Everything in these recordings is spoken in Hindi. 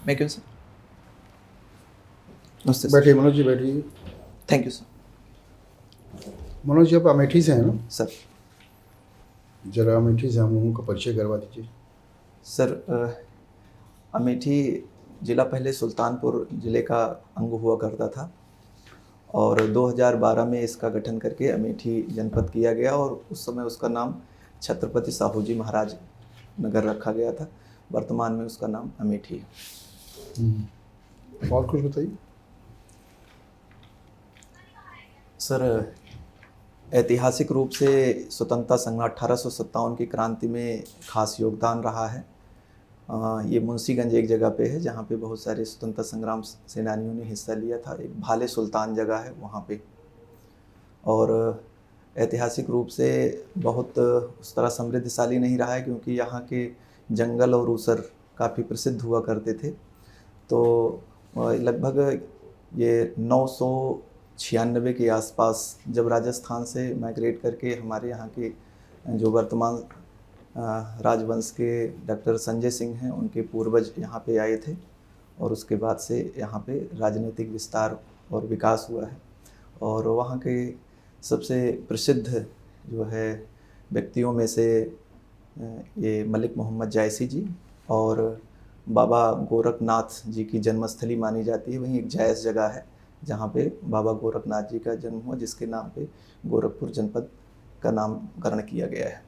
मैं क्यों सर? नमस्ते सर। बैठिए मनोज जी, बैठिए। Thank you sir. Manoj ji, आप अमेठी से हैं ना? सर जरा अमेठी से हम लोगों का परिचय करवा दीजिए। सर अमेठी ज़िला पहले सुल्तानपुर ज़िले का अंग हुआ करता था और 2012 में इसका गठन करके अमेठी जनपद किया गया और उस समय उसका नाम छत्रपति साहू जी महाराज नगर रखा गया था। वर्तमान में उसका नाम अमेठी है। और कुछ बताइए। सर, ऐतिहासिक रूप से स्वतंत्रता संग्राम 1857 की क्रांति में खास योगदान रहा है। ये मुंशीगंज एक जगह पे है जहाँ पे बहुत सारे स्वतंत्रता संग्राम सेनानियों ने हिस्सा लिया था। एक भाले सुल्तान जगह है वहाँ पे। और ऐतिहासिक रूप से बहुत उस तरह समृद्धशाली नहीं रहा है क्योंकि यहाँ के जंगल और ऊसर काफ़ी प्रसिद्ध हुआ करते थे। तो लगभग ये 996 के आसपास जब राजस्थान से माइग्रेट करके हमारे यहाँ के जो वर्तमान राजवंश के डॉक्टर संजय सिंह हैं, उनके पूर्वज यहाँ पे आए थे और उसके बाद से यहाँ पे राजनीतिक विस्तार और विकास हुआ है। और वहाँ के सबसे प्रसिद्ध जो है व्यक्तियों में से ये मलिक मोहम्मद जायसी जी और बाबा गोरखनाथ जी की जन्मस्थली मानी जाती है। वहीं एक जायस जगह है जहाँ पे बाबा गोरखनाथ जी का जन्म हुआ, जिसके नाम पे गोरखपुर जनपद का नामकरण किया गया है।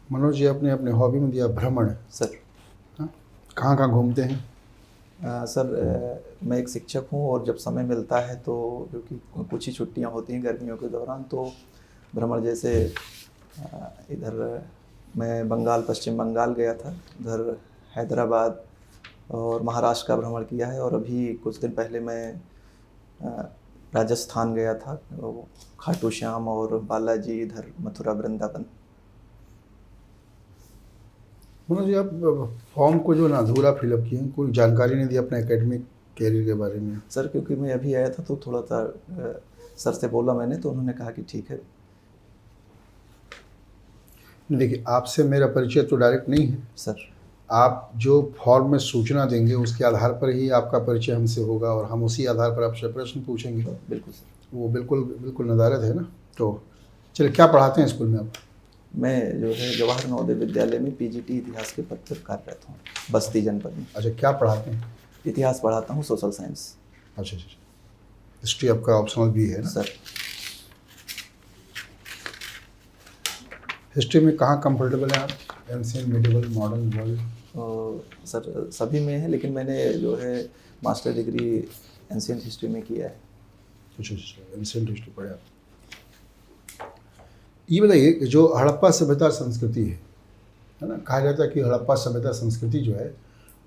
मनोज जी, आपने अपने हॉबी में दिया भ्रमण। सर कहाँ कहाँ घूमते हैं? सर मैं एक शिक्षक हूँ और जब समय मिलता है तो क्योंकि कुछ ही छुट्टियाँ होती हैं गर्मियों के दौरान, तो भ्रमण जैसे इधर मैं बंगाल, पश्चिम बंगाल गया था, उधर हैदराबाद और महाराष्ट्र का भ्रमण किया है। और अभी कुछ दिन पहले मैं राजस्थान गया था, खाटू श्याम और बालाजी, इधर मथुरा, वृंदावन। मनोज जी, आप फॉर्म को जो ना अधूरा फिलअप किए हैं, कोई जानकारी नहीं दी अपने एकेडमिक कैरियर के बारे में। सर क्योंकि मैं अभी आया था तो थोड़ा सा सर से बोला मैंने, तो उन्होंने कहा कि ठीक है। देखिए, आपसे मेरा परिचय तो डायरेक्ट नहीं है सर। आप जो फॉर्म में सूचना देंगे उसके आधार पर ही आपका परिचय हमसे होगा और हम उसी आधार पर आपसे प्रश्न पूछेंगे। बिल्कुल सर। वो बिल्कुल नदारत है ना। तो चलिए, क्या पढ़ाते हैं स्कूल में आप? मैं जो है जवाहर नवोदय विद्यालय में पीजीटी इतिहास के पद पर कार्यरत हूँ, बस्ती जनपद में। अच्छा, क्या पढ़ाते हैं? इतिहास पढ़ाता हूँ, सोशल साइंस। अच्छा, हिस्ट्री आपका ऑप्शनल भी है ना सर? हिस्ट्री में कहाँ कंफर्टेबल हैं आप? Ancient, medieval, modern, world? Sir सभी में है, लेकिन मैंने जो है मास्टर डिग्री एंशिएंट हिस्ट्री में किया है। अच्छा, एंशिएंट हिस्ट्री पढ़े आप। ये बताइए कि जो हड़प्पा सभ्यता संस्कृति है ना, कहा जाता है कि हड़प्पा सभ्यता संस्कृति जो है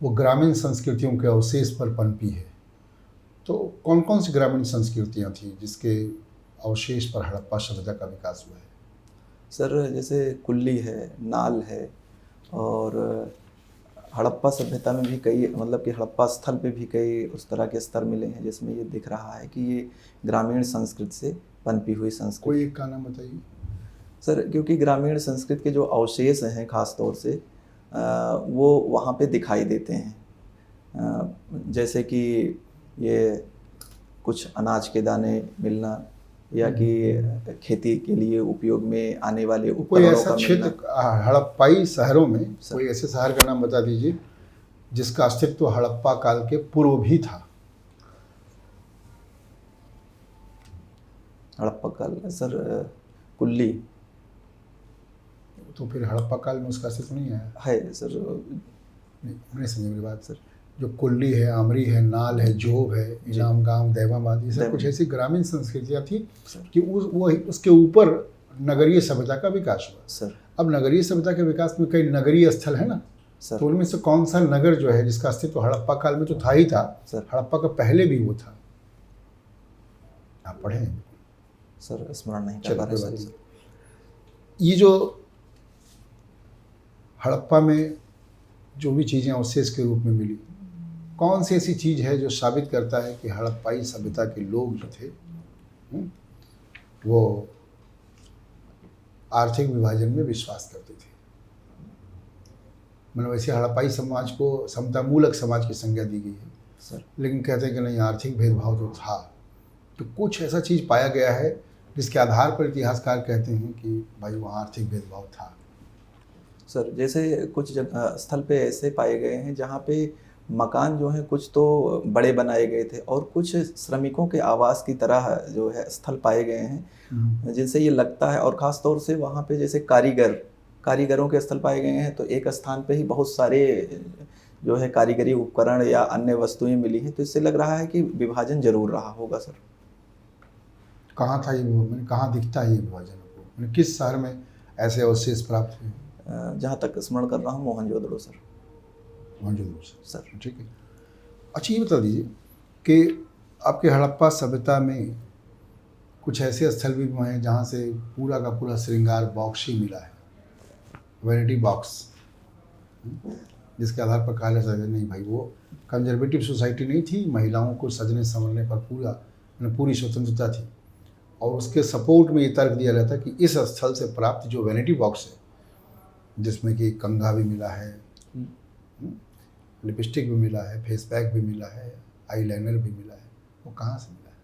वो ग्रामीण संस्कृतियों के अवशेष पर पनपी है। तो कौन कौन सी ग्रामीण संस्कृतियाँ थी जिसके अवशेष पर हड़प्पा सभ्यता का विकास हुआ है? सर जैसे कुल्ली है, नाल है, और हड़प्पा सभ्यता में भी कई, मतलब कि हड़प्पा स्थल पे भी कई उस तरह के स्तर मिले हैं जिसमें ये दिख रहा है कि ये ग्रामीण संस्कृति से पनपी हुई संस्कृति। कोई एक का नाम बताइए। सर क्योंकि ग्रामीण संस्कृति के जो अवशेष हैं खास तौर से वो वहाँ पे दिखाई देते हैं, जैसे कि ये कुछ अनाज के दाने मिलना या कि खेती के लिए उपयोग में आने वाले कोई उपकरणों ऐसा का मिलना। क्षेत्र हड़प्पाई शहरों में कोई ऐसे शहर का नाम बता दीजिए जिसका अस्तित्व हड़प्पा काल के पूर्व भी था। हड़प्पा काल सर कुल्ली। तो फिर हड़प्पा काल में उसका अस्तित्व नहीं आया है सर। नहीं समझे मेरी बात सर। जो कुल्ली है, आमरी है, नाल है, जोब है, इनाम गांव, दैवाबाद, ये सब कुछ ऐसी ग्रामीण संस्कृतियाँ थी कि वो उसके ऊपर नगरीय सभ्यता का विकास हुआ सर। अब नगरीय सभ्यता के विकास में कई नगरीय स्थल है ना सर, तो उनमें से कौन सा नगर जो है जिसका अस्तित्व हड़प्पा काल में तो था ही था सर, हड़प्पा का पहले भी वो था? आप पढ़े हैं? सर स्मरण नहीं कर पा रहे सर। ये जो हड़प्पा में जो भी चीज़ें अवशेष के रूप में मिली, कौन सी ऐसी चीज़ है जो साबित करता है कि हड़प्पाई सभ्यता के लोग जो थे वो आर्थिक विभाजन में विश्वास करते थे? मतलब वैसे हड़प्पाई समाज को समतामूलक समाज की संज्ञा दी गई है, सर। लेकिन कहते हैं कि नहीं, आर्थिक भेदभाव तो था। तो कुछ ऐसा चीज़ पाया गया है जिसके आधार पर इतिहासकार कहते हैं कि भाई वहाँ आर्थिक भेदभाव था। सर, जैसे कुछ जगह स्थल पे ऐसे पाए गए हैं जहाँ पे मकान जो हैं कुछ तो बड़े बनाए गए थे और कुछ श्रमिकों के आवास की तरह जो है स्थल पाए गए हैं, जिनसे ये लगता है। और ख़ास तौर से वहाँ पे जैसे कारीगरों के स्थल पाए गए हैं, तो एक स्थान पे ही बहुत सारे जो है कारीगरी उपकरण या अन्य वस्तुएं मिली हैं, तो इससे लग रहा है कि विभाजन जरूर रहा होगा सर। कहाँ था ये मैंने कहाँ दिखता है ये विभाजन आपको, मैंने किस शहर में ऐसे अवशेष प्राप्त हुए? जहाँ तक स्मरण कर रहा हूँ, मोहनजोदड़ो सर। मोहनजोदड़ो सर। ठीक है। अच्छा, ये बता दीजिए कि आपके हड़प्पा सभ्यता में कुछ ऐसे स्थल भी हैं जहाँ से पूरा का पूरा श्रृंगार बॉक्स ही मिला है, वैनिटी बॉक्स, जिसके आधार पर कहा जा सकता है नहीं भाई वो कंजर्वेटिव सोसाइटी नहीं थी, महिलाओं को सजने संवरने पर पूरी स्वतंत्रता थी। और उसके सपोर्ट में ये तर्क दिया जाता है कि इस स्थल से प्राप्त जो वैनिटी बॉक्स है, जिसमें कि कंघा भी मिला है, लिपस्टिक भी मिला है, फेस पैक भी मिला है, आईलाइनर भी मिला है, वो कहाँ से मिला है?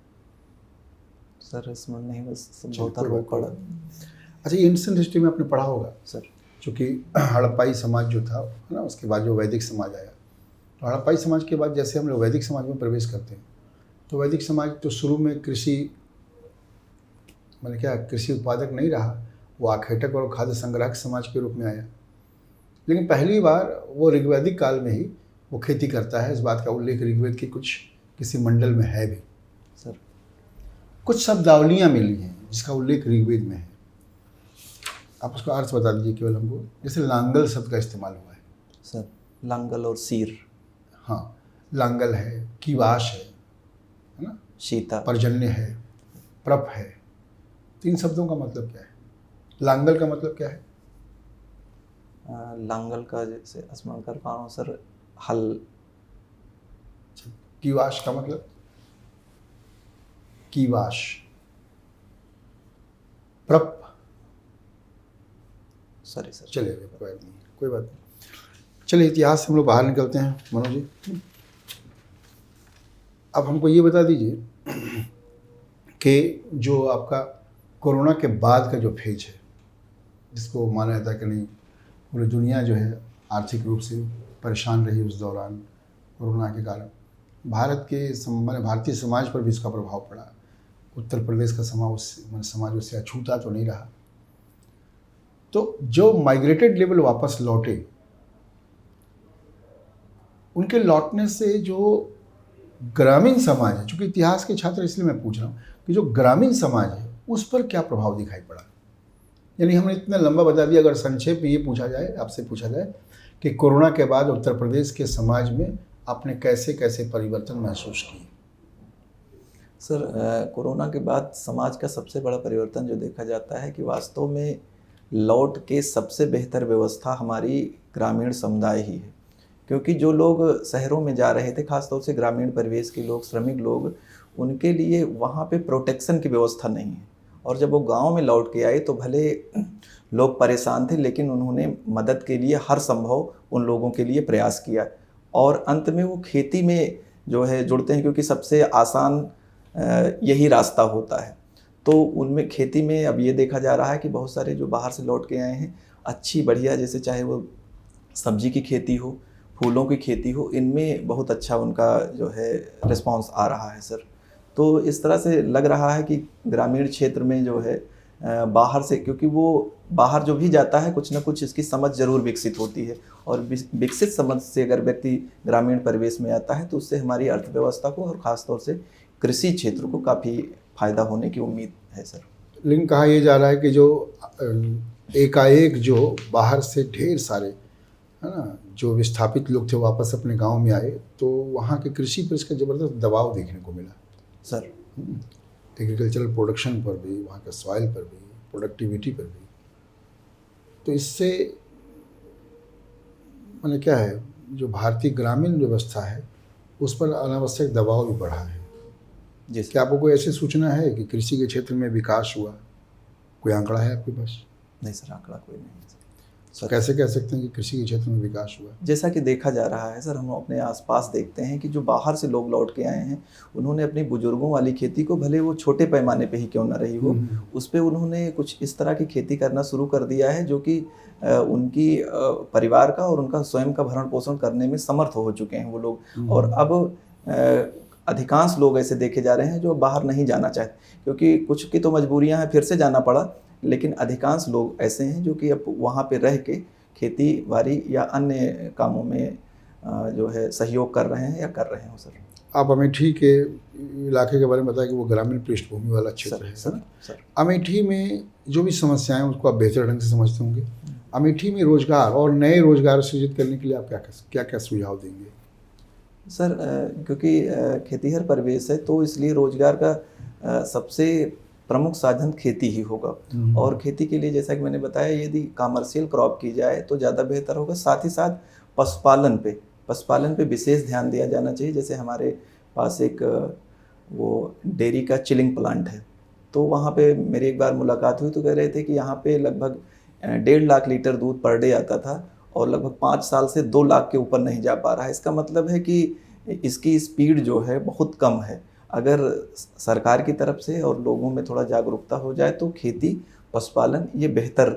सर स्मरण नहीं, बस चलो, समझौता रोकड़। अच्छा, ये इंडियन हिस्ट्री में आपने पढ़ा होगा सर। चूँकि हड़प्पाई समाज जो था ना, उसके बाद जो वैदिक समाज आया, तो हड़प्पाई समाज के बाद जैसे हम लोग वैदिक समाज में प्रवेश करते हैं, तो वैदिक समाज तो शुरू में कृषि कृषि उत्पादक नहीं रहा, वो आखेटक और खाद्य संग्राहक समाज के रूप में आया। लेकिन पहली बार वो ऋग्वैदिक काल में ही वो खेती करता है। इस बात का उल्लेख ऋग्वेद के किसी मंडल में है भी। सर। कुछ शब्दावलियाँ मिली हैं जिसका उल्लेख ऋग्वेद में है, आप उसका अर्थ बता दीजिए केवल हमको। जैसे लांगल शब्द का इस्तेमाल हुआ है। सर, लांगल और सीर। हाँ, लांगल है, कीवाश है ना, शीता, पर्जन्य है, प्रप है। तीन शब्दों का मतलब क्या है? लांगल का मतलब क्या है? लांगल का जैसे स्मरण कर पा रहा हूँ सर, हल। कीवाश का मतलब? कीवाश, प्रप। Sorry sir. चलिए, कोई बात नहीं। चलिए, इतिहास से हम लोग बाहर निकलते हैं मनोज जी। अब हमको ये बता दीजिए कि जो आपका कोरोना के बाद का जो फेज है, जिसको माना जाता है कि नहीं पूरी दुनिया जो है आर्थिक रूप से परेशान रही उस दौरान कोरोना के कारण, भारतीय समाज पर भी इसका प्रभाव पड़ा। उत्तर प्रदेश का समाज उससे अछूता तो नहीं रहा। तो जो माइग्रेटेड लेवल वापस लौटे, उनके लौटने से जो ग्रामीण समाज है, चूँकि इतिहास के छात्र इसलिए मैं पूछ रहा हूँ कि जो ग्रामीण समाज है उस पर क्या प्रभाव दिखाई पड़ा? यानी हमने इतना लंबा बता दिया, अगर संक्षेप में ये पूछा जाए, आपसे पूछा जाए कि कोरोना के बाद उत्तर प्रदेश के समाज में आपने कैसे कैसे परिवर्तन महसूस किए? सर, कोरोना के बाद समाज का सबसे बड़ा परिवर्तन जो देखा जाता है कि वास्तव में लौट के सबसे बेहतर व्यवस्था हमारी ग्रामीण समुदाय ही है। क्योंकि जो लोग शहरों में जा रहे थे, खासतौर से ग्रामीण परिवेश के लोग, श्रमिक लोग, उनके लिए वहाँ पे प्रोटेक्शन की व्यवस्था नहीं है। और जब वो गांव में लौट के आए तो भले लोग परेशान थे, लेकिन उन्होंने मदद के लिए हर संभव उन लोगों के लिए प्रयास किया। और अंत में वो खेती में जो है जुड़ते हैं, क्योंकि सबसे आसान यही रास्ता होता है। तो उनमें खेती में अब ये देखा जा रहा है कि बहुत सारे जो बाहर से लौट के आए हैं, अच्छी बढ़िया, जैसे चाहे वो सब्जी की खेती हो, फूलों की खेती हो, इनमें बहुत अच्छा उनका जो है रिस्पांस आ रहा है सर। तो इस तरह से लग रहा है कि ग्रामीण क्षेत्र में जो है बाहर से, क्योंकि वो बाहर जो भी जाता है कुछ ना कुछ इसकी समझ जरूर विकसित होती है, और विकसित समझ से अगर व्यक्ति ग्रामीण परिवेश में आता है तो उससे हमारी अर्थव्यवस्था को और ख़ास तौर से कृषि क्षेत्र को काफ़ी फायदा होने की उम्मीद है सर। लेकिन कहा यह जा रहा है कि जो एकाएक जो बाहर से ढेर सारे, है ना, जो विस्थापित लोग थे वापस अपने गांव में आए, तो वहाँ के कृषि पर इसका ज़बरदस्त दबाव देखने को मिला सर। एग्रीकल्चरल प्रोडक्शन पर भी, वहाँ के सॉइल पर भी, प्रोडक्टिविटी पर भी। तो इससे माने क्या है, जो भारतीय ग्रामीण व्यवस्था है उस पर अनावश्यक दबाव भी बढ़ा है। जिस क्या आपको कोई ऐसी सूचना है कि कृषि के क्षेत्र में विकास हुआ? कोई आंकड़ा है आपके पास? नहीं सर, आंकड़ा कोई नहीं है। सर कैसे कह सकते हैं कि कृषि के क्षेत्र में विकास हुआ? जैसा कि देखा जा रहा है सर, हम अपने आसपास देखते हैं कि जो बाहर से लोग लौट के आए हैं, उन्होंने अपनी बुजुर्गों वाली खेती को, भले वो छोटे पैमाने पे ही क्यों ना रही हो, उस पे उन्होंने कुछ इस तरह की खेती करना शुरू कर दिया है जो कि उनकी परिवार का और उनका स्वयं का भरण पोषण करने में समर्थ हो चुके हैं वो लोग। और अब अधिकांश लोग ऐसे देखे जा रहे हैं जो बाहर नहीं जाना चाहते, क्योंकि कुछ की तो मजबूरियां हैं, फिर से जाना पड़ा, लेकिन अधिकांश लोग ऐसे हैं जो कि अब वहाँ पे रह के खेती बाड़ी या अन्य कामों में जो है सहयोग कर रहे हैं या कर रहे हो सर। आप अमेठी के इलाके के बारे में बताया कि वो ग्रामीण पृष्ठभूमि वाला क्षेत्र है सर, सर अमेठी में जो भी समस्याएं हैं उसको आप बेहतर ढंग से समझते होंगे। अमेठी में रोजगार और नए रोजगार सृजित करने के लिए आप क्या क्या सुझाव देंगे? सर क्योंकि खेतीहर परिवेश है, तो इसलिए रोजगार का सबसे प्रमुख साधन खेती ही होगा। और खेती के लिए जैसा कि मैंने बताया, यदि कमर्शियल क्रॉप की जाए तो ज़्यादा बेहतर होगा। साथ ही साथ पशुपालन पे विशेष ध्यान दिया जाना चाहिए। जैसे हमारे पास एक वो डेयरी का चिलिंग प्लांट है, तो वहाँ पे मेरी एक बार मुलाकात हुई तो कह रहे थे कि यहाँ पे लगभग 1.5 लाख लीटर दूध पर डे आता था और लगभग 5 साल से 2 लाख के ऊपर नहीं जा पा रहा है। इसका मतलब है कि इसकी स्पीड जो है बहुत कम है। अगर सरकार की तरफ से और लोगों में थोड़ा जागरूकता हो जाए तो खेती, पशुपालन ये बेहतर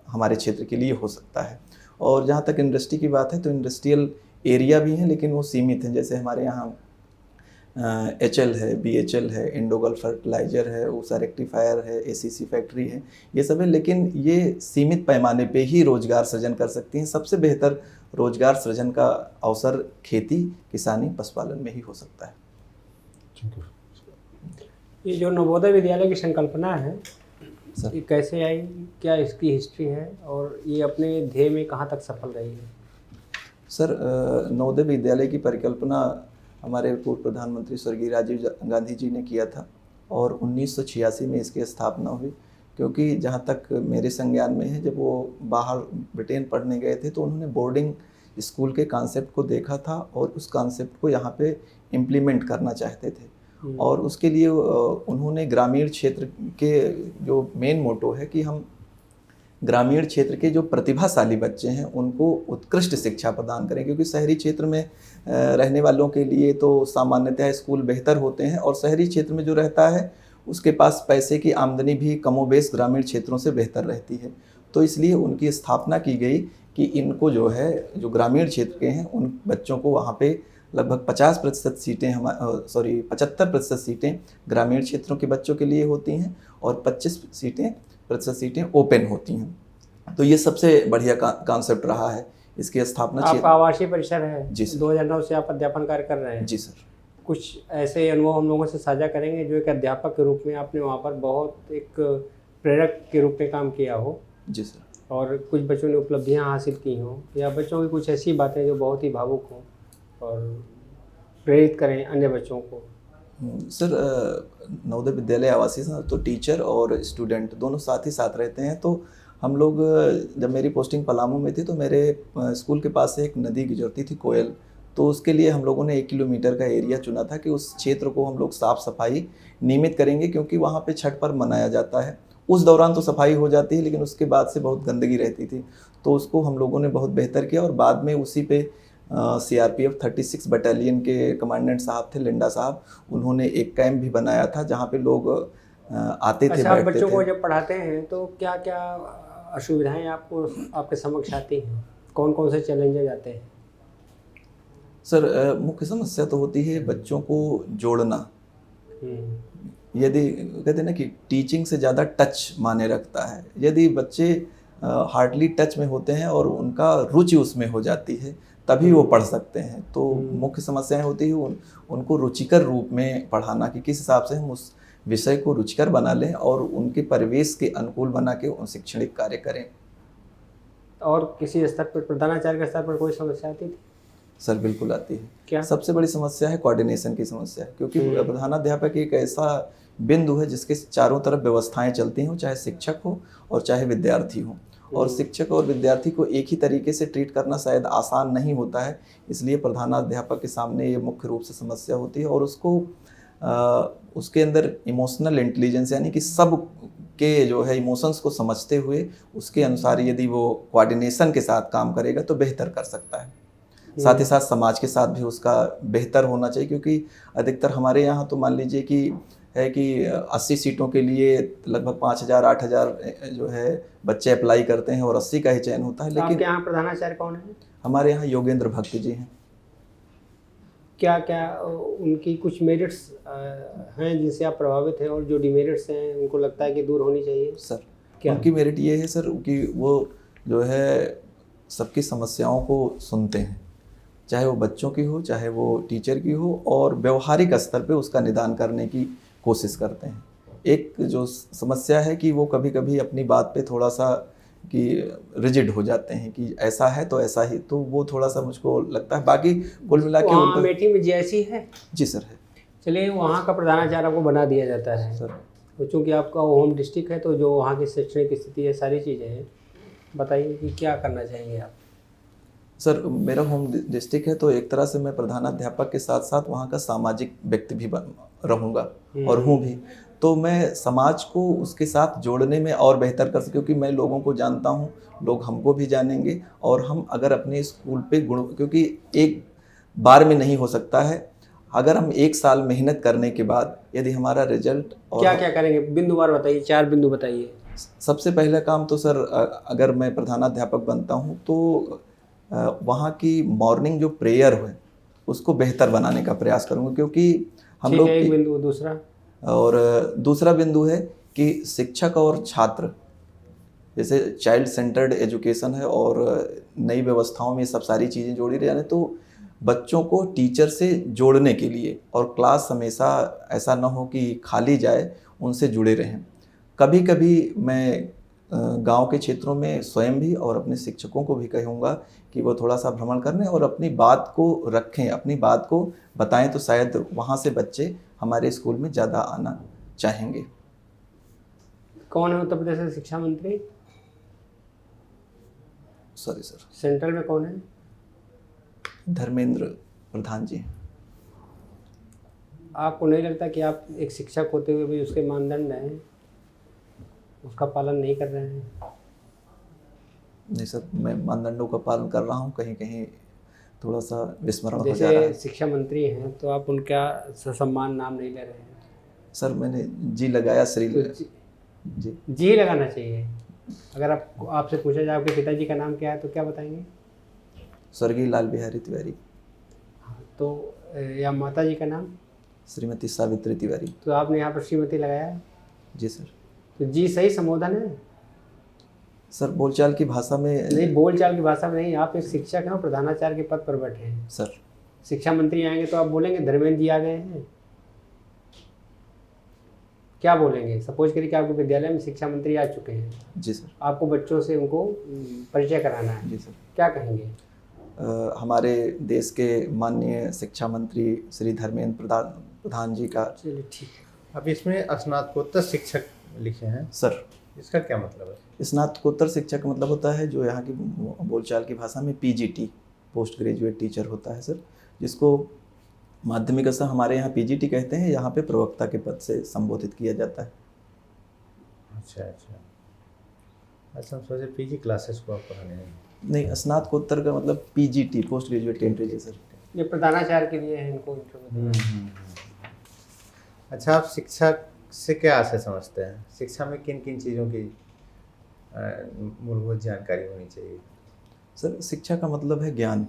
हमारे क्षेत्र के लिए हो सकता है। और जहाँ तक इंडस्ट्री की बात है, तो इंडस्ट्रियल एरिया भी हैं, लेकिन वो सीमित हैं। जैसे हमारे यहाँ HL है, BHL है, इंडोगल फर्टिलाइजर है, ऊषा रेक्टिफायर है, ACC फैक्ट्री है, ये सब है, लेकिन ये सीमित पैमाने पे ही रोजगार सृजन कर सकती हैं। सबसे बेहतर रोजगार सृजन का अवसर खेती, किसानी, पशुपालन में ही हो सकता है। ये जो नवोदय विद्यालय की संकल्पना है सर, ये कैसे आई, क्या इसकी हिस्ट्री है और ये अपने ध्येय में कहाँ तक सफल रही है? सर नवोदय विद्यालय की परिकल्पना हमारे पूर्व प्रधानमंत्री स्वर्गीय राजीव गांधी जी ने किया था और 1986 में इसकी स्थापना हुई। क्योंकि जहाँ तक मेरे संज्ञान में है, जब वो बाहर ब्रिटेन पढ़ने गए थे तो उन्होंने बोर्डिंग स्कूल के कॉन्सेप्ट को देखा था और उस कॉन्सेप्ट को यहाँ पे इम्प्लीमेंट करना चाहते थे। और उसके लिए उन्होंने ग्रामीण क्षेत्र के जो मेन मोटो है कि हम ग्रामीण क्षेत्र के जो प्रतिभाशाली बच्चे हैं उनको उत्कृष्ट शिक्षा प्रदान करें, क्योंकि शहरी क्षेत्र में रहने वालों के लिए तो सामान्यतः स्कूल बेहतर होते हैं और शहरी क्षेत्र में जो रहता है उसके पास पैसे की आमदनी भी कमोबेश ग्रामीण क्षेत्रों से बेहतर रहती है। तो इसलिए उनकी स्थापना की गई कि इनको जो है, जो ग्रामीण क्षेत्र के हैं उन बच्चों को वहाँ पे लगभग 50% सीटें 75% सीटें ग्रामीण क्षेत्रों के बच्चों के लिए होती हैं और 25% सीटें ओपन होती हैं। तो ये सबसे बढ़िया कॉन्सेप्ट रहा है। इसकी स्थापना आपका आवासीय परिसर है जी सर। 2009 से आप अध्यापन कार्य कर रहे हैं। जी सर। कुछ ऐसे अनुभव हम लोगों से साझा करेंगे जो एक अध्यापक के रूप में आपने वहाँ पर बहुत एक प्रेरक के रूप में काम किया हो। जी सर। और कुछ बच्चों ने उपलब्धियाँ हासिल की हों, या बच्चों की कुछ ऐसी बातें जो बहुत ही भावुक हों और प्रेरित करें अन्य बच्चों को। सर नवोदय विद्यालय आवासीय तो टीचर और स्टूडेंट दोनों साथ ही साथ रहते हैं। तो हम लोग, जब मेरी पोस्टिंग पलामू में थी तो मेरे स्कूल के पास से एक नदी गुजरती थी, कोयल। तो उसके लिए हम लोगों ने 1 किलोमीटर का एरिया चुना था कि उस क्षेत्र को हम लोग साफ़ सफाई नियमित करेंगे, क्योंकि वहाँ पे छठ पर्व मनाया जाता है। उस दौरान तो सफाई हो जाती है, लेकिन उसके बाद से बहुत गंदगी रहती थी। तो उसको हम लोगों ने बहुत बेहतर किया और बाद में उसी पे CRPF 36 बटालियन के कमांडेंट साहब थे, लिंडा साहब, उन्होंने एक कैंप भी बनाया था जहाँ पे लोग आते थे, अच्छा, बैठते बच्चों थे। को जब पढ़ाते हैं तो क्या क्या असुविधाएं आपको आपके समक्ष आती हैं? कौन कौन से चैलेंजेस आते हैं? सर मुख्य समस्या तो होती है बच्चों को जोड़ना। यदि कहते हैं ना कि टीचिंग से ज़्यादा टच माने रखता है। यदि बच्चे हार्डली टच में होते हैं और उनका रुचि उसमें हो जाती है, तभी वो पढ़ सकते हैं। तो मुख्य समस्याएं होती है उनको रुचिकर रूप में पढ़ाना, कि किस हिसाब से हम उस विषय को रुचिकर बना लें और उनके परिवेश के अनुकूल बना के उन शैक्षणिक कार्य करें। और किसी स्तर पर, प्रधानाचार्य के स्तर पर कोई समस्या आती थी? सर बिल्कुल आती है। क्या? सबसे बड़ी समस्या है कोऑर्डिनेशन की समस्या, क्योंकि प्रधानाध्यापक एक ऐसा बिंदु है जिसके चारों तरफ व्यवस्थाएं चलती हों, चाहे शिक्षक हो और चाहे विद्यार्थी हो। और शिक्षक और विद्यार्थी को एक ही तरीके से ट्रीट करना शायद आसान नहीं होता है, इसलिए प्रधानाध्यापक के सामने ये मुख्य रूप से समस्या होती है। और उसको उसके अंदर इमोशनल इंटेलिजेंस, यानी कि सब के जो है इमोशंस को समझते हुए उसके अनुसार यदि वो कोऑर्डिनेशन के साथ काम करेगा तो बेहतर कर सकता है। साथ ही साथ समाज के साथ भी उसका बेहतर होना चाहिए, क्योंकि अधिकतर हमारे यहाँ तो मान लीजिए कि है कि 80 सीटों के लिए लगभग 5,000 8,000 जो है बच्चे अप्लाई करते हैं और 80 का ही चयन होता है। तो लेकिन आपके यहाँ प्रधानाचार्य कौन है? हमारे यहाँ योगेंद्र भक्त जी हैं। क्या क्या उनकी कुछ मेरिट्स हैं जिनसे आप प्रभावित हैं, और जो डिमेरिट्स हैं उनको लगता है कि दूर होनी चाहिए? सर क्या? उनकी मेरिट ये है सर कि वो जो है सबकी समस्याओं को सुनते हैं, चाहे वो बच्चों की हो चाहे वो टीचर की हो, और व्यवहारिक स्तर पे उसका निदान करने की कोशिश करते हैं। एक जो समस्या है कि वो कभी कभी अपनी बात पे थोड़ा सा कि रिजिड हो जाते हैं कि ऐसा है तो ऐसा ही, तो वो थोड़ा सा मुझको लगता है। बाकी कुल मिला के वहाँ उनका अमेठी में जैसी है? जी सर है। चलिए, वहाँ का प्रधानाचार्य आपको बना दिया जाता है सर तो चूँकि आपका होम डिस्ट्रिक्ट है, तो जो वहाँ की शैक्षणिक स्थिति है, सारी चीज़ें हैं, बताइए कि क्या करना चाहेंगे आप? सर मेरा होम डिस्ट्रिक्ट है तो एक तरह से मैं प्रधानाध्यापक के साथ साथ वहाँ का सामाजिक व्यक्ति भी रहूँगा और हूँ भी। तो मैं समाज को उसके साथ जोड़ने में और बेहतर कर सकूँ, क्योंकि मैं लोगों को जानता हूँ, लोग हमको भी जानेंगे, और हम अगर अपने स्कूल पे गुण, क्योंकि एक बार में नहीं हो सकता है, अगर हम 1 साल मेहनत करने के बाद यदि हमारा रिजल्ट और क्या क्या करेंगे, बिंदुवार बताइए, 4 बिंदु बताइए। सबसे पहला काम तो सर अगर मैं प्रधानाध्यापक बनता हूँ तो वहाँ की मॉर्निंग जो प्रेयर है उसको बेहतर बनाने का प्रयास करूँगा, क्योंकि हम ठीक लोग है, एक बिंदु। दूसरा? और दूसरा बिंदु है कि शिक्षक और छात्र, जैसे चाइल्ड सेंटर्ड एजुकेशन है और नई व्यवस्थाओं में ये सब सारी चीज़ें जोड़ी रही हैं, तो बच्चों को टीचर से जोड़ने के लिए, और क्लास हमेशा ऐसा ना हो कि खाली जाए, उनसे जुड़े रहें। कभी कभी मैं गांव के क्षेत्रों में स्वयं भी और अपने शिक्षकों को भी कहूँगा कि वो थोड़ा सा भ्रमण करने और अपनी बात को रखें, अपनी बात को बताएं, तो शायद वहाँ से बच्चे हमारे स्कूल में ज़्यादा आना चाहेंगे। कौन है उत्तर प्रदेश के शिक्षा मंत्री? सॉरी सर, सेंट्रल में कौन है? धर्मेंद्र प्रधान जी। आपको नहीं लगता कि आप एक शिक्षक होते हुए भी उसके मानदंड हैं, उसका पालन नहीं कर रहे हैं? नहीं सर, मैं मानदंडों का पालन कर रहा हूँ, कहीं कहीं थोड़ा सा विस्मरण हो जा रहा है। जैसे शिक्षा मंत्री हैं तो आप उनका ससम्मान नाम नहीं ले रहे हैं। सर मैंने जी लगाया श्री तो जी ही लगाना चाहिए। अगर आपसे पूछा जाए आपके पिताजी का नाम क्या है तो क्या बताएंगे? स्वर्गीय लाल बिहारी तिवारी। तो या माता जी का नाम? श्रीमती सावित्री तिवारी। तो आपने यहाँ पर श्रीमती लगाया है? जी सर। तो जी सही संबोधन है? सर बोलचाल की भाषा में नहीं, बोलचाल की भाषा में नहीं। आप एक शिक्षक हैं और प्रधानाचार्य के पद पर बैठे हैं। सर शिक्षा मंत्री आएंगे तो आप बोलेंगे धर्मेंद्र जी आ गए हैं? क्या बोलेंगे? सपोज करिए कि आपके विद्यालय में शिक्षा मंत्री आ चुके हैं। जी सर। आपको बच्चों से उनको परिचय कराना है। जी सर। क्या कहेंगे? हमारे देश के माननीय शिक्षा मंत्री श्री धर्मेंद्र प्रधान जी का। चलिए ठीक है। अब इसमें स्नातकोत्तर शिक्षक लिखे हैं सर, इसका क्या मतलब है? स्नातकोत्तर शिक्षक का मतलब होता है जो यहाँ की बोलचाल की भाषा में पीजीटी, पोस्ट ग्रेजुएट टीचर होता है सर, जिसको माध्यमिक स्तर हमारे यहाँ पीजीटी कहते हैं, यहाँ पे प्रवक्ता के पद से संबोधित किया जाता है। अच्छा, हम सोचे पीजी क्लासेस को आप पढ़ाने हैं। नहीं, स्नातकोत्तर का मतलब PGT, post graduate entry sir. ये प्रधानाचार्य के लिए है, इनको अच्छा, आप शिक्षक से क्या आशय समझते हैं? शिक्षा में किन किन चीज़ों की मूलभूत जानकारी होनी चाहिए? सर शिक्षा का मतलब है ज्ञान,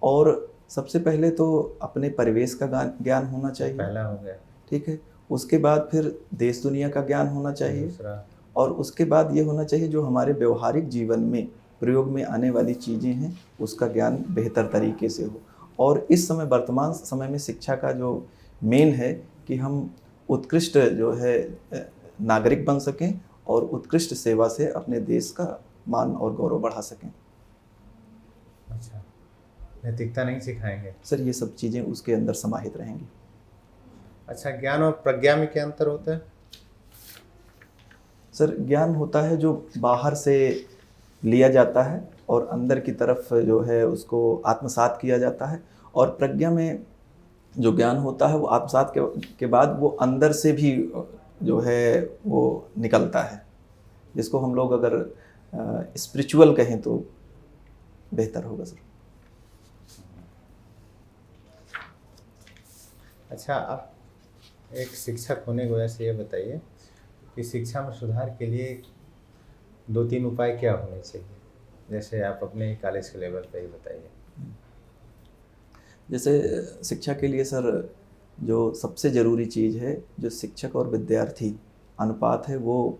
और सबसे पहले तो अपने परिवेश का ज्ञान होना चाहिए, पहला हो गया। ठीक है। उसके बाद फिर देश दुनिया का ज्ञान होना चाहिए, दूसरा, और उसके बाद ये होना चाहिए जो हमारे व्यवहारिक जीवन में प्रयोग में आने वाली चीज़ें हैं उसका ज्ञान बेहतर तरीके से हो। और इस समय वर्तमान समय में शिक्षा का जो मेन है कि हम उत्कृष्ट जो है नागरिक बन सकें और उत्कृष्ट सेवा से अपने देश का मान और गौरव बढ़ा सकें। अच्छा, नैतिकता नहीं सिखाएंगे? सर ये सब चीज़ें उसके अंदर समाहित रहेंगी। अच्छा, ज्ञान और प्रज्ञा में क्या अंतर होता है? सर ज्ञान होता है जो बाहर से लिया जाता है और अंदर की तरफ जो है उसको आत्मसात किया जाता है, और प्रज्ञा में जो ज्ञान होता है वो आत्मसात के बाद वो अंदर से भी जो है वो निकलता है, जिसको हम लोग अगर स्पिरिचुअल कहें तो बेहतर होगा सर। अच्छा, आप एक शिक्षक होने की वजह से ये बताइए कि शिक्षा में सुधार के लिए 2-3 उपाय क्या होने चाहिए, जैसे आप अपने कॉलेज के लेवल पे ही बताइए। जैसे शिक्षा के लिए सर जो सबसे ज़रूरी चीज़ है, जो शिक्षक और विद्यार्थी अनुपात है वो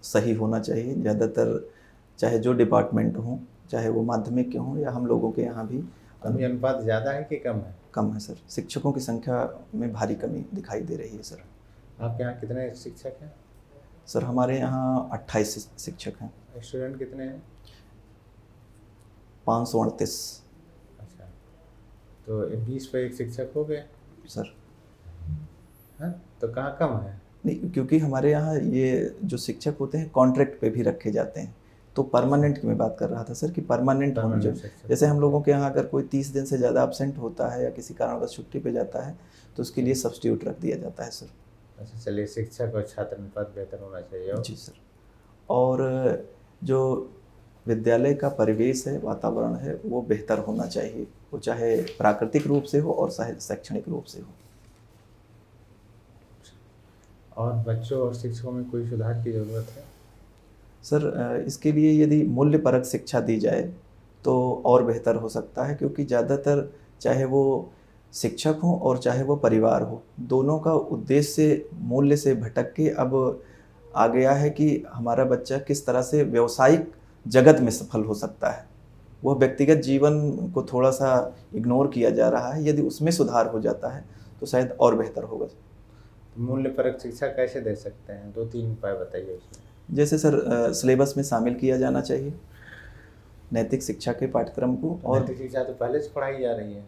सही होना चाहिए। ज़्यादातर चाहे जो डिपार्टमेंट हों, चाहे वो माध्यमिक के हों या हम लोगों के यहाँ भी अभी अनुपात ज़्यादा है कि कम है? कम है सर। शिक्षकों की संख्या में भारी कमी दिखाई दे रही है सर। आपके यहाँ कितने शिक्षक हैं? सर हमारे यहाँ 28 शिक्षक हैं। स्टूडेंट कितने हैं? 538 अच्छा, तो 20 पे एक शिक्षक हो गए सर। हैं, तो कहाँ कम है? नहीं, क्योंकि हमारे यहाँ ये जो शिक्षक होते हैं कॉन्ट्रैक्ट पे भी रखे जाते हैं, तो परमानेंट की मैं बात कर रहा था सर कि परमानेंट होना Permanent चाहिए। शिक्षक। जैसे हम लोगों के यहाँ अगर कोई 30 दिन से ज़्यादा एब्सेंट होता है या किसी कारणवश छुट्टी पे जाता है तो उसके लिए सब्स्टिट्यूट रख दिया जाता है सर। अच्छा, चलिए, शिक्षक और छात्र अनुपात बेहतर होना चाहिए। और जी सर। और जो विद्यालय का परिवेश है, वातावरण है, वो बेहतर होना चाहिए, वो चाहे प्राकृतिक रूप से हो और चाहे शैक्षणिक रूप से हो। और बच्चों और शिक्षकों में कोई सुधार की ज़रूरत है? सर इसके लिए यदि मूल्य परक शिक्षा दी जाए तो और बेहतर हो सकता है, क्योंकि ज़्यादातर चाहे वो शिक्षक हो और चाहे वो परिवार हो, दोनों का उद्देश्य मूल्य से भटक के अब आ गया है कि हमारा बच्चा किस तरह से व्यावसायिक जगत में सफल हो सकता है। वह व्यक्तिगत जीवन को थोड़ा सा इग्नोर किया जा रहा है। यदि उसमें सुधार हो जाता है तो शायद और बेहतर होगा। तो मूल्य परक शिक्षा कैसे दे सकते हैं? 2-3 उपाय बताइए उसमें। जैसे सर सिलेबस में शामिल किया जाना चाहिए नैतिक शिक्षा के पाठ्यक्रम को। और नैतिक शिक्षा तो पहले से पढ़ाई जा रही है।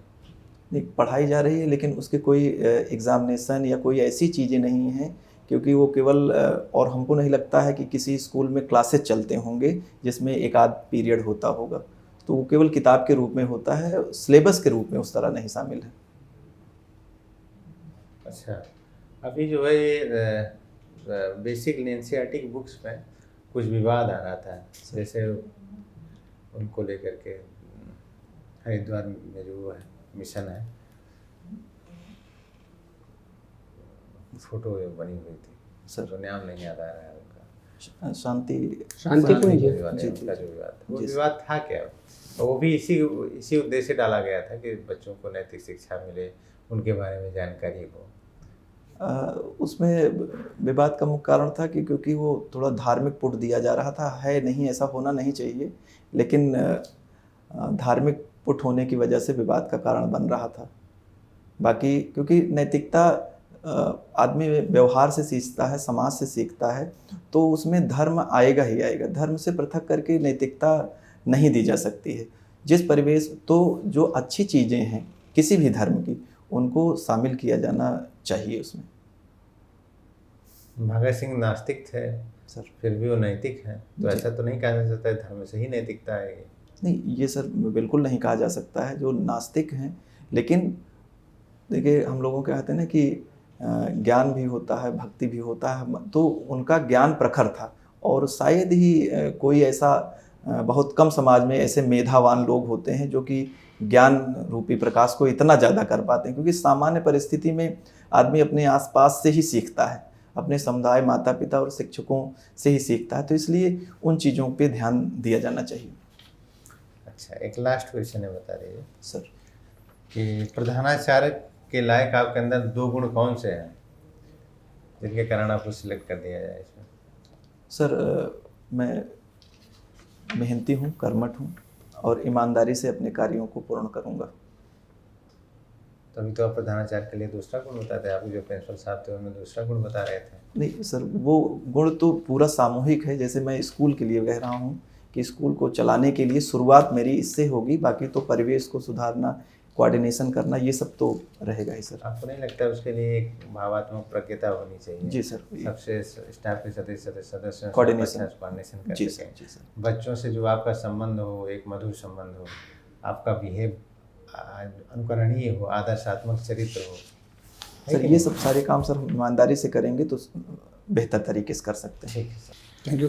नहीं, पढ़ाई जा रही है, लेकिन उसके कोई एग्ज़ामिनेशन या कोई ऐसी चीज़ें नहीं हैं, क्योंकि वो केवल और हमको नहीं लगता है कि किसी स्कूल में क्लासेस चलते होंगे जिसमें एक आध पीरियड होता होगा, तो वो केवल किताब के रूप में होता है, सिलेबस के रूप में उस तरह नहीं शामिल है। अच्छा, अभी जो है ये बेसिक एनसीईआरटी की बुक्स में कुछ विवाद आ रहा था, जैसे उनको लेकर के हरिद्वार में जो है मिशन है, फोटो बनी हुई थी सर तो नाम नहीं याद आ रहा है उनका। शांति शांति कुंज। वाले जी, उनका जो विवाद था, वो जी, विवाद था क्या? और वो भी इसी उद्देश्य से डाला गया था कि बच्चों को नैतिक शिक्षा मिले, उनके बारे में जानकारी हो। उसमें विवाद का मुख्य कारण था कि क्योंकि वो थोड़ा धार्मिक पुट दिया जा रहा था। है नहीं, ऐसा होना नहीं चाहिए, लेकिन धार्मिक पुट होने की वजह से विवाद का कारण बन रहा था। बाकी क्योंकि नैतिकता आदमी व्यवहार से सीखता है, समाज से सीखता है, तो उसमें धर्म आएगा ही आएगा। धर्म से पृथक करके नैतिकता नहीं दी जा सकती है। जिस परिवेश तो जो अच्छी चीज़ें हैं किसी भी धर्म की, उनको शामिल किया जाना चाहिए उसमें। भगत सिंह नास्तिक थे सर फिर भी वो नैतिक हैं, तो जी। ऐसा तो नहीं कहा जा सकता है धर्म से ही नैतिकता आएगी? नहीं, ये सर बिल्कुल नहीं कहा जा सकता है। जो नास्तिक हैं, लेकिन देखिए हम लोगों के कहते हैं ना कि ज्ञान भी होता है, भक्ति भी होता है, तो उनका ज्ञान प्रखर था। और शायद ही कोई ऐसा बहुत कम समाज में ऐसे मेधावान लोग होते हैं जो कि ज्ञान रूपी प्रकाश को इतना ज़्यादा कर पाते हैं, क्योंकि सामान्य परिस्थिति में आदमी अपने आसपास से ही सीखता है, अपने समुदाय, माता पिता और शिक्षकों से ही सीखता है। तो इसलिए उन चीज़ों पे ध्यान दिया जाना चाहिए। अच्छा, एक लास्ट क्वेश्चन है, बता रही है सर कि प्रधानाचार्य के लायक आपके अंदर 2 गुण कौन से हैं जिनके कारण आपको सिलेक्ट कर दिया जाए इसमें? सर मैं मेहनती हूँ, कर्मठ हूँ और ईमानदारी से अपने कार्यों को पूर्ण करूँगा। तो अभी तो आप प्रधानाचार्य के लिए दूसरा गुण बताते हैं, आपके जो प्रिंसिपल साहब थे उनमें दूसरा गुण बता रहे थे। नहीं सर, वो गुण तो पूरा सामूहिक है। जैसे मैं स्कूल के लिए कह रहा हूँ कि स्कूल को चलाने के लिए शुरुआत मेरी इससे होगी, बाकी तो परिवेश को सुधारना, कोऑर्डिनेशन करना, ये सब तो रहेगा ही सर। आपको नहीं लगता उसके लिए एक भावात्मक प्रज्ञता होनी चाहिए? जी सर। सबसे स्टाफ के सदस्यों कोऑर्डिनेशन। कोऑर्डिनेशन कर जी सकें, सर, जी सर। बच्चों से जो आपका संबंध हो, एक मधुर संबंध हो, आपका बिहेव अनुकरणीय हो, आदर्शात्मक चरित्र हो। सर ये सब सारे काम सर हम ईमानदारी से करेंगे तो बेहतर तरीके से कर सकते हैं। ठीक है सर। Thank you.